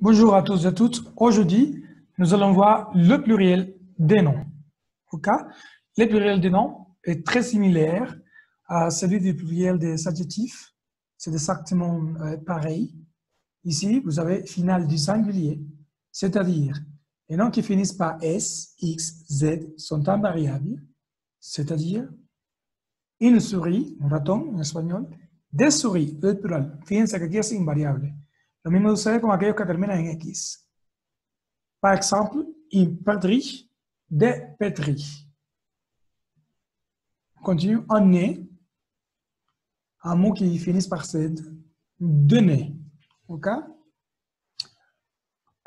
Bonjour à tous et à toutes. Aujourd'hui, nous allons voir le pluriel des noms. Ok? Le pluriel des noms est très similaire à celui du pluriel des adjectifs. C'est exactement pareil. Ici, vous avez final du singulier, c'est-à-dire les noms qui finissent par S, X, Z sont invariables, c'est-à-dire une souris, un ratón en español, des souris, el plural. Fíjense que aquí es invariable. Lo mismo sucede con aquellos que terminan en X. Par exemple, une perdrix, des pétris. On continue, un nez, un mot qui finit par Z, de nez. OK?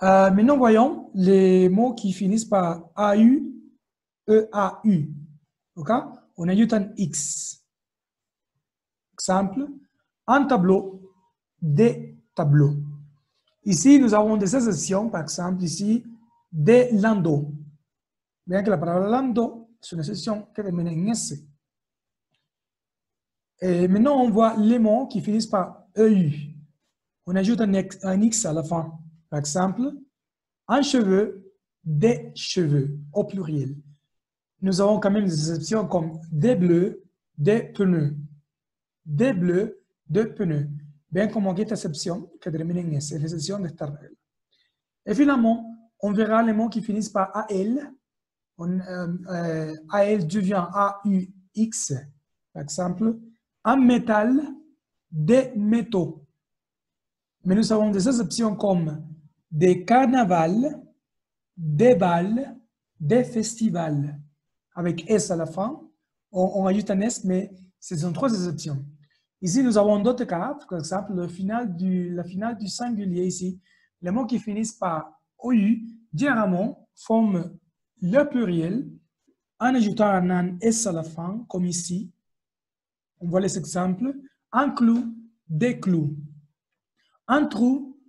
Maintenant, voyons les mots qui finissent par AU, EAU. OK? On ajoute un X. Exemple, un tableau, des tableaux. Ici, nous avons des exceptions, par exemple, ici, des landaux. Bien que la palabra lando es una excepción que termina en S. Et maintenant, on voit les mots qui finissent par EU. On ajoute un X à la fin. Par exemple, un cheveu, des cheveux, au pluriel. Nous avons quand même des exceptions comme des bleus, des pneus. Des bleus, des pneus. Bien comme cette exception que termine en S, c'est l'exception de cette règle. Et finalement, on verra les mots qui finissent par AL. AL devient AUX. Par exemple, un métal, des métaux. Mais nous avons des exceptions comme des carnavals, des balles, des festivals. Avec S à la fin, on ajoute un S, mais ce sont trois exceptions. Ici, nous avons d'autres cas, par exemple, la finale du singulier ici. Les mots qui finissent par OU, généralement, forment le pluriel en ajoutant un S à la fin, comme ici. On voit les exemples. Un clou, des clous. Un trou,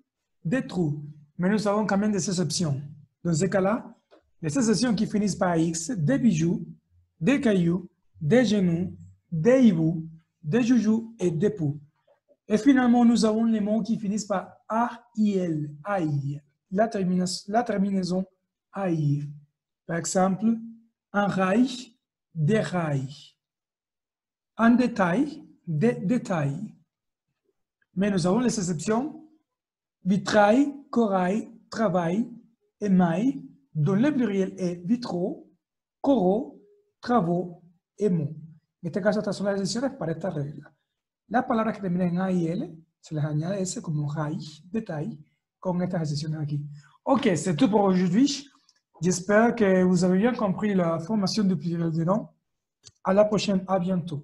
des trous. Mais nous avons quand même des exceptions. Dans ce cas-là, les exceptions qui finissent par X, des bijoux, des cailloux, des genoux, des hiboux, des joujoux et des poux. Et finalement, nous avons les mots qui finissent par AIL, AIL, la terminaison AIL. Par exemple, un rail, des rails. Un détail, des détails. Mais nous avons les exceptions vitrail, corail, travail, émail, dont le pluriel est vitraux, coraux, travaux, émaux. En este caso, estas son las excepciones para esta regla. Las palabras que terminan en A y L, se les añade S como rail, détail, con estas excepciones aquí. Ok, c'est tout pour aujourd'hui. J'espère que vous avez bien compris la formation du pluriel des noms. À la prochaine, à bientôt.